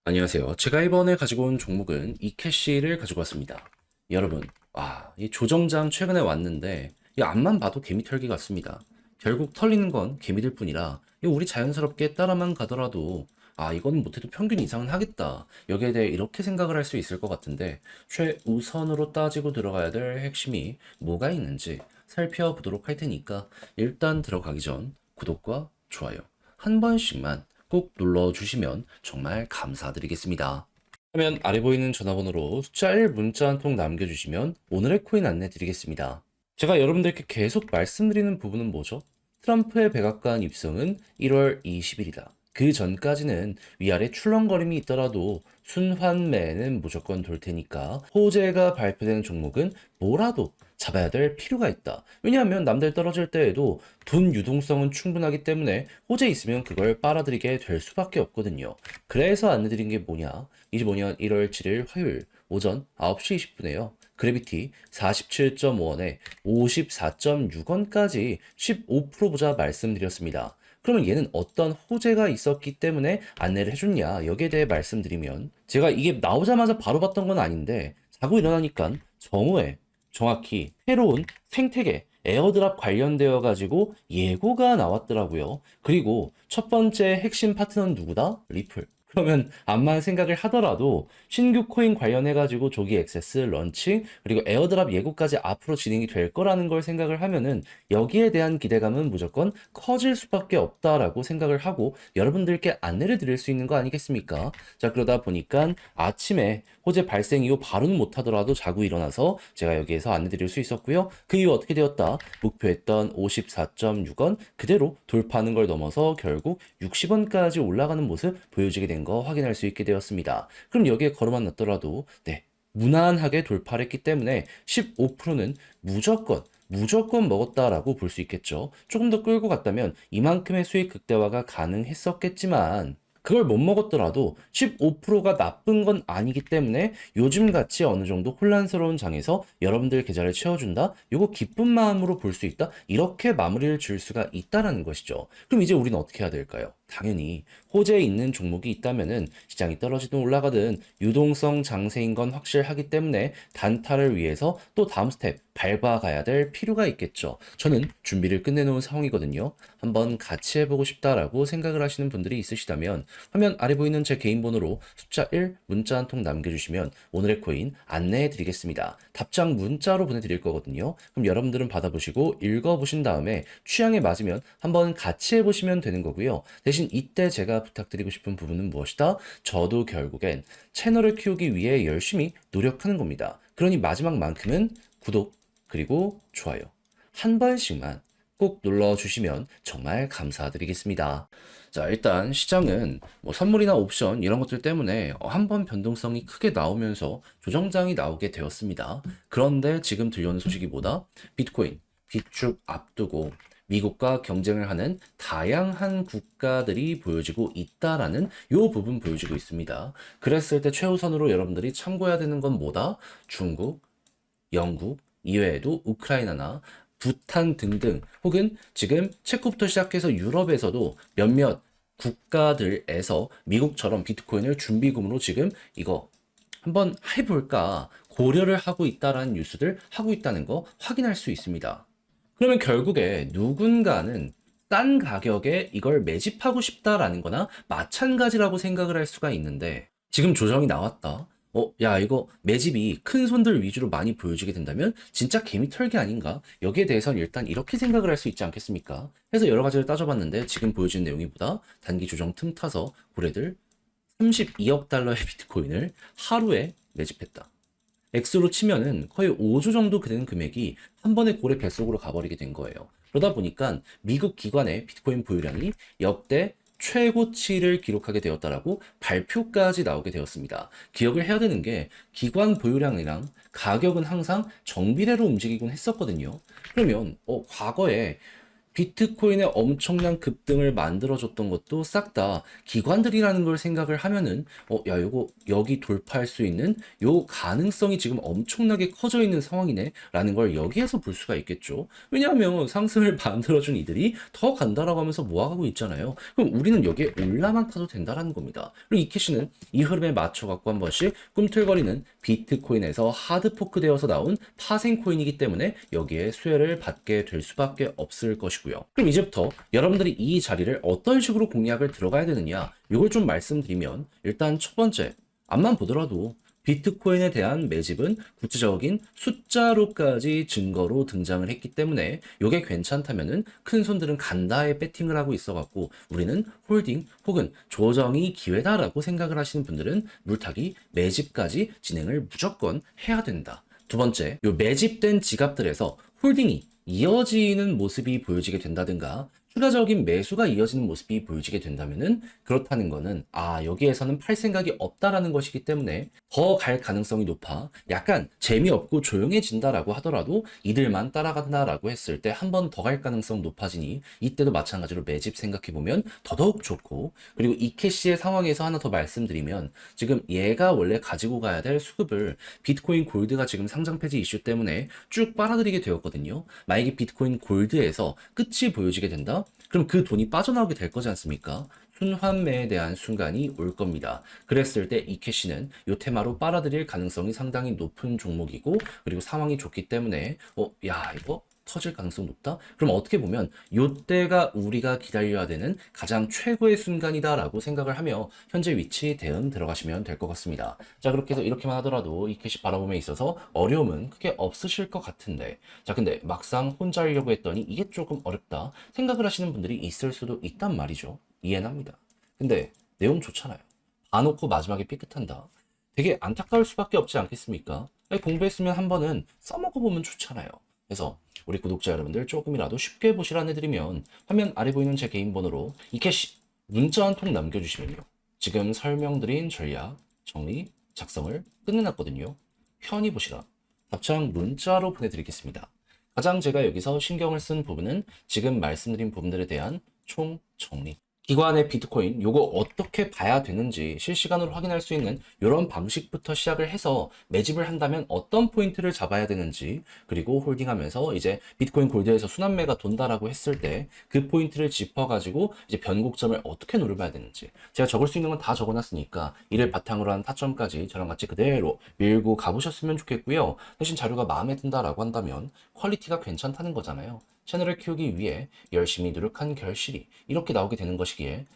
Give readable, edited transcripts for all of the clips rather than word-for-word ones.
안녕하세요. 제가 이번에 가지고 온 종목은 이캐시를 가지고 왔습니다. 여러분, 이 조정장 최근에 왔는데 이 앞만 봐도 개미 털기 같습니다. 결국 털리는 건 개미들 뿐이라 우리 자연스럽게 따라만 가더라도 이건 못해도 평균 이상은 하겠다. 여기에 대해 이렇게 생각을 할 수 있을 것 같은데 최우선으로 따지고 들어가야 될 핵심이 뭐가 있는지 살펴보도록 할 테니까 일단 들어가기 전 구독과 좋아요 한 번씩만 꼭 눌러주시면 정말 감사드리겠습니다. 화면 아래 보이는 전화번호로 숫자 1 문자 한 통 남겨주시면 오늘의 코인 안내 드리겠습니다. 제가 여러분들께 계속 말씀드리는 부분은 뭐죠? 트럼프의 백악관 입성은 1월 20일이다. 그 전까지는 위아래 출렁거림이 있더라도 순환매는 무조건 돌 테니까 호재가 발표되는 종목은 뭐라도 잡아야 될 필요가 있다. 왜냐하면 남들 떨어질 때에도 돈 유동성은 충분하기 때문에 호재 있으면 그걸 빨아들이게 될 수밖에 없거든요. 그래서 안내드린 게 뭐냐? 25년 1월 7일 화요일 오전 9시 20분에요. 그래비티 47.5원에 54.6원까지 15% 보자 말씀드렸습니다. 그러면 얘는 어떤 호재가 있었기 때문에 안내를 해줬냐? 여기에 대해 말씀드리면 제가 이게 나오자마자 바로 봤던 건 아닌데 자고 일어나니까 정오에 정확히 새로운 생태계 에어드랍 관련되어 가지고 예고가 나왔더라고요. 그리고 첫 번째 핵심 파트너는 누구다? 리플. 그러면 암만 생각을 하더라도 신규 코인 관련해 가지고 조기 액세스, 런칭, 그리고 에어드랍 예고까지 앞으로 진행이 될 거라는 걸 생각을 하면은 여기에 대한 기대감은 무조건 커질 수밖에 없다라고 생각을 하고 여러분들께 안내를 드릴 수 있는 거 아니겠습니까? 자, 그러다 보니까 아침에 호재 발생 이후 바로는 못하더라도 자고 일어나서 제가 여기에서 안내 드릴 수 있었고요. 그 이후 어떻게 되었다? 목표했던 54.6원 그대로 돌파하는 걸 넘어서 결국 60원까지 올라가는 모습 보여지게 된 거 확인할 수 있게 되었습니다. 그럼 여기에 걸어만 놨더라도 무난하게 돌파를 했기 때문에 15%는 무조건 먹었다라고 볼 수 있겠죠. 조금 더 끌고 갔다면 이만큼의 수익 극대화가 가능했었겠지만 그걸 못 먹었더라도 15%가 나쁜 건 아니기 때문에 요즘같이 어느 정도 혼란스러운 장에서 여러분들 계좌를 채워준다? 요거 기쁜 마음으로 볼 수 있다? 이렇게 마무리를 줄 수가 있다라는 것이죠. 그럼 이제 우리는 어떻게 해야 될까요? 당연히 호재에 있는 종목이 있다면은 시장이 떨어지든 올라가든 유동성 장세인 건 확실하기 때문에 단타를 위해서 또 다음 스텝 밟아가야 될 필요가 있겠죠. 저는 준비를 끝내놓은 상황이거든요. 한번 같이 해보고 싶다라고 생각을 하시는 분들이 있으시다면 화면 아래 보이는 제 개인 번호로 숫자 1 문자 한 통 남겨주시면 오늘의 코인 안내해 드리겠습니다. 답장 문자로 보내드릴 거거든요. 그럼 여러분들은 받아보시고 읽어보신 다음에 취향에 맞으면 한번 같이 해보시면 되는 거고요. 대신 이때 제가 부탁드리고 싶은 부분은 무엇이다? 저도 결국엔 채널을 키우기 위해 열심히 노력하는 겁니다. 그러니 마지막만큼은 구독 그리고 좋아요 한 번씩만 꼭 눌러주시면 정말 감사드리겠습니다. 자, 일단 시장은 선물이나 옵션 이런 것들 때문에 한번 변동성이 크게 나오면서 조정장이 나오게 되었습니다. 그런데 지금 들려오는 소식이 뭐다? 비트코인 비축 앞두고 미국과 경쟁을 하는 다양한 국가들이 보여지고 있다라는 요 부분 보여지고 있습니다. 그랬을 때 최우선으로 여러분들이 참고해야 되는 건 뭐다? 중국, 영국, 이외에도 우크라이나나 부탄 등등 혹은 지금 체코부터 시작해서 유럽에서도 몇몇 국가들에서 미국처럼 비트코인을 준비금으로 지금 이거 한번 해볼까 고려를 하고 있다라는 뉴스들 하고 있다는 거 확인할 수 있습니다. 그러면 결국에 누군가는 싼 가격에 이걸 매집하고 싶다라는 거나 마찬가지라고 생각을 할 수가 있는데 지금 조정이 나왔다. 야, 이거 매집이 큰 손들 위주로 많이 보여지게 된다면 진짜 개미 털기 아닌가? 여기에 대해서는 일단 이렇게 생각을 할 수 있지 않겠습니까? 해서 여러 가지를 따져봤는데 지금 보여지는 내용이 보다 단기 조정 틈 타서 고래들 32억 달러의 비트코인을 하루에 매집했다. 액수로 치면은 거의 5조 정도 되는 금액이 한 번에 고래 뱃속으로 가버리게 된 거예요. 그러다 보니까 미국 기관의 비트코인 보유량이 역대 최고치를 기록하게 되었다라고 발표까지 나오게 되었습니다. 기억을 해야 되는 게 기관 보유량이랑 가격은 항상 정비례로 움직이곤 했었거든요. 그러면 과거에 비트코인의 엄청난 급등을 만들어줬던 것도 싹 다 기관들이라는 걸 생각을 하면은 야, 요거 여기 돌파할 수 있는 요 가능성이 지금 엄청나게 커져 있는 상황이네 라는 걸 여기에서 볼 수가 있겠죠. 왜냐하면 상승을 만들어준 이들이 더 간다라고 하면서 모아가고 있잖아요. 그럼 우리는 여기에 올라만 타도 된다라는 겁니다. 그리고 이 캐시는 이 흐름에 맞춰갖고 한 번씩 꿈틀거리는 비트코인에서 하드포크 되어서 나온 파생 코인이기 때문에 여기에 수혜를 받게 될 수밖에 없을 것이고요. 그럼 이제부터 여러분들이 이 자리를 어떤 식으로 공략을 들어가야 되느냐, 이걸 좀 말씀드리면, 일단 첫 번째, 앞만 보더라도 비트코인에 대한 매집은 구체적인 숫자로까지 증거로 등장을 했기 때문에 이게 괜찮다면은 큰 손들은 간다에 배팅을 하고 있어갖고 우리는 홀딩 혹은 조정이 기회다라고 생각을 하시는 분들은 물타기 매집까지 진행을 무조건 해야 된다. 두 번째, 요 매집된 지갑들에서 홀딩이 이어지는 모습이 보여지게 된다든가 추가적인 매수가 이어지는 모습이 보여지게 된다면은 그렇다는 거는 여기에서는 팔 생각이 없다라는 것이기 때문에 더 갈 가능성이 높아 약간 재미없고 조용해진다라고 하더라도 이들만 따라간다라고 했을 때 한 번 더 갈 가능성 높아지니 이때도 마찬가지로 매집 생각해 보면 더더욱 좋고, 그리고 이 캐시의 상황에서 하나 더 말씀드리면 지금 얘가 원래 가지고 가야 될 수급을 비트코인 골드가 지금 상장 폐지 이슈 때문에 쭉 빨아들이게 되었거든요. 만약에 비트코인 골드에서 끝이 보여지게 된다? 그럼 그 돈이 빠져나오게 될 거지 않습니까? 순환매에 대한 순간이 올 겁니다. 그랬을 때 이 캐시는 이 테마로 빨아들일 가능성이 상당히 높은 종목이고, 그리고 상황이 좋기 때문에 야 이거 터질 가능성 높다? 그럼 어떻게 보면 이때가 우리가 기다려야 되는 가장 최고의 순간이다라고 생각을 하며 현재 위치 대응 들어가시면 될 것 같습니다. 자, 그렇게 해서 이렇게만 하더라도 이 캐시 바라봄에 있어서 어려움은 크게 없으실 것 같은데, 자 근데 막상 혼자 하려고 했더니 이게 조금 어렵다 생각을 하시는 분들이 있을 수도 있단 말이죠. 이해는 합니다. 근데 내용 좋잖아요. 봐놓고 마지막에 삐끗한다. 되게 안타까울 수밖에 없지 않겠습니까? 공부했으면 한 번은 써먹어보면 좋잖아요. 그래서 우리 구독자 여러분들 조금이라도 쉽게 보시라 해드리면 화면 아래 보이는 제 개인 번호로 이 캐시 문자 한 통 남겨주시면요. 지금 설명드린 전략, 정리, 작성을 끝내놨거든요. 편히 보시라. 답장 문자로 보내드리겠습니다. 가장 제가 여기서 신경을 쓴 부분은 지금 말씀드린 부분들에 대한 총 정리. 기관의 비트코인 요거 어떻게 봐야 되는지 실시간으로 확인할 수 있는 이런 방식부터 시작을 해서 매집을 한다면 어떤 포인트를 잡아야 되는지, 그리고 홀딩하면서 이제 비트코인 골드에서 순환매가 돈다라고 했을 때 그 포인트를 짚어가지고 이제 변곡점을 어떻게 노려봐야 되는지 제가 적을 수 있는 건 다 적어놨으니까 이를 바탕으로 한 타점까지 저랑 같이 그대로 밀고 가보셨으면 좋겠고요. 대신 자료가 마음에 든다라고 한다면 퀄리티가 괜찮다는 거잖아요. 채널을 키우기 위해 열심히 노력한 결실이 이렇게 나오게 되는 것이기에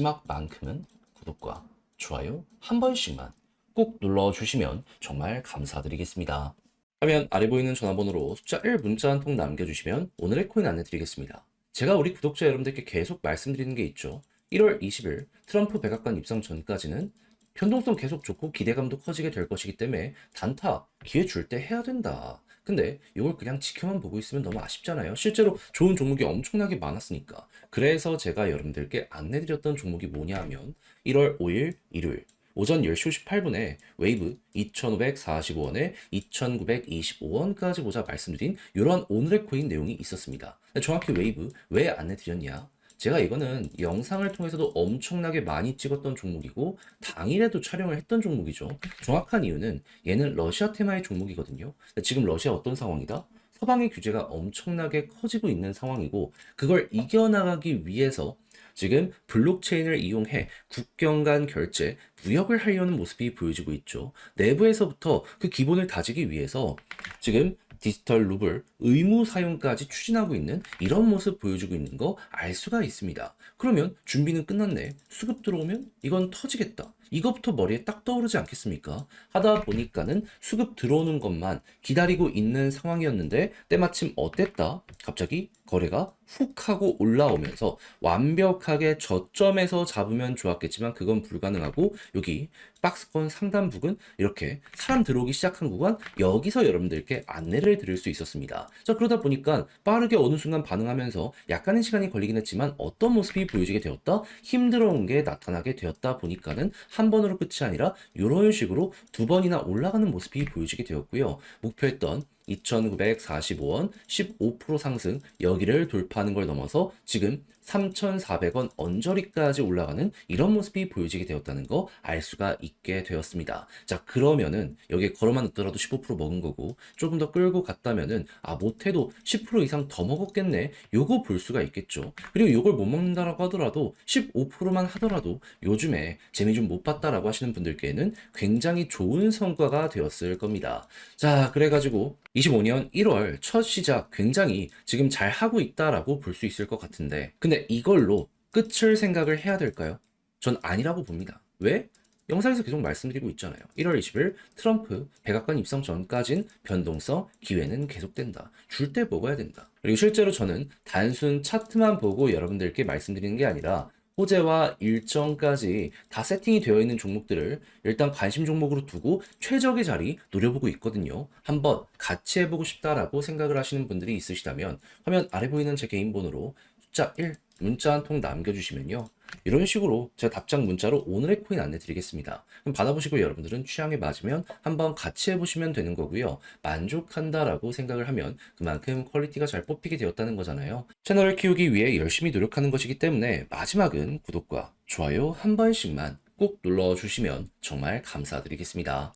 마지막만큼은 구독과 좋아요 한 번씩만 꼭 눌러주시면 정말 감사드리겠습니다. 화면 아래 보이는 전화번호로 숫자 1 문자 한 통 남겨주시면 오늘의 코인 안내 드리겠습니다. 제가 우리 구독자 여러분들께 계속 말씀드리는 게 있죠. 1월 20일 트럼프 백악관 입성 전까지는 변동성 계속 좋고 기대감도 커지게 될 것이기 때문에 단타 기회 줄 때 해야 된다. 근데 이걸 그냥 지켜만 보고 있으면 너무 아쉽잖아요. 실제로 좋은 종목이 엄청나게 많았으니까. 그래서 제가 여러분들께 안내드렸던 종목이 뭐냐 하면 1월 5일 일요일 오전 10시 58분에 웨이브 2,545원에 2,925원까지 보자 말씀드린 이런 오늘의 코인 내용이 있었습니다. 정확히 웨이브 왜 안내드렸냐? 제가 이거는 영상을 통해서도 엄청나게 많이 찍었던 종목이고 당일에도 촬영을 했던 종목이죠. 정확한 이유는 얘는 러시아 테마의 종목이거든요. 지금 러시아 어떤 상황이다? 서방의 규제가 엄청나게 커지고 있는 상황이고 그걸 이겨나가기 위해서 지금 블록체인을 이용해 국경 간 결제, 무역을 하려는 모습이 보여지고 있죠. 내부에서부터 그 기본을 다지기 위해서 지금 디지털 루블 의무 사용까지 추진하고 있는 이런 모습 보여주고 있는 거 알 수가 있습니다. 그러면 준비는 끝났네. 수급 들어오면 이건 터지겠다. 이것부터 머리에 딱 떠오르지 않겠습니까? 하다 보니까는 수급 들어오는 것만 기다리고 있는 상황이었는데 때마침 어땠다? 갑자기 거래가 훅 하고 올라오면서 완벽하게 저점에서 잡으면 좋았겠지만 그건 불가능하고 여기 박스권 상단 부근 이렇게 사람 들어오기 시작한 구간 여기서 여러분들께 안내를 드릴 수 있었습니다. 자, 그러다 보니까 빠르게 어느 순간 반응하면서 약간의 시간이 걸리긴 했지만 어떤 모습이 보여지게 되었다? 힘들어온 게 나타나게 되었다 보니까는 한 번으로 끝이 아니라 이런 식으로 두 번이나 올라가는 모습이 보여지게 되었고요. 목표했던 2,945원, 15% 상승, 여기를 돌파하는 걸 넘어서 지금 3,400원 언저리까지 올라가는 이런 모습이 보여지게 되었다는 거 알 수가 있게 되었습니다. 자, 그러면은 여기에 걸어만 놨더라도 15% 먹은 거고 조금 더 끌고 갔다면은 못해도 10% 이상 더 먹었겠네. 요거 볼 수가 있겠죠. 그리고 요걸 못 먹는다라고 하더라도 15%만 하더라도 요즘에 재미 좀 못 봤다라고 하시는 분들께는 굉장히 좋은 성과가 되었을 겁니다. 자, 그래가지고 25년 1월 첫 시작 굉장히 지금 잘 하고 있다라고 볼 수 있을 것 같은데, 근데 이걸로 끝을 생각을 해야 될까요? 전 아니라고 봅니다. 왜? 영상에서 계속 말씀드리고 있잖아요. 1월 20일 트럼프 백악관 입성 전까진 변동성 기회는 계속된다. 줄 때 먹어야 된다. 그리고 실제로 저는 단순 차트만 보고 여러분들께 말씀드리는 게 아니라 호재와 일정까지 다 세팅이 되어 있는 종목들을 일단 관심 종목으로 두고 최적의 자리 노려보고 있거든요. 한번 같이 해보고 싶다라고 생각을 하시는 분들이 있으시다면 화면 아래 보이는 제 개인 번호로 숫자 1 문자 한 통 남겨주시면요. 이런 식으로 제가 답장 문자로 오늘의 코인 안내 드리겠습니다. 그럼 받아보시고 여러분들은 취향에 맞으면 한번 같이 해보시면 되는 거고요. 만족한다라고 생각을 하면 그만큼 퀄리티가 잘 뽑히게 되었다는 거잖아요. 채널을 키우기 위해 열심히 노력하는 것이기 때문에 마지막은 구독과 좋아요 한 번씩만 꼭 눌러주시면 정말 감사드리겠습니다.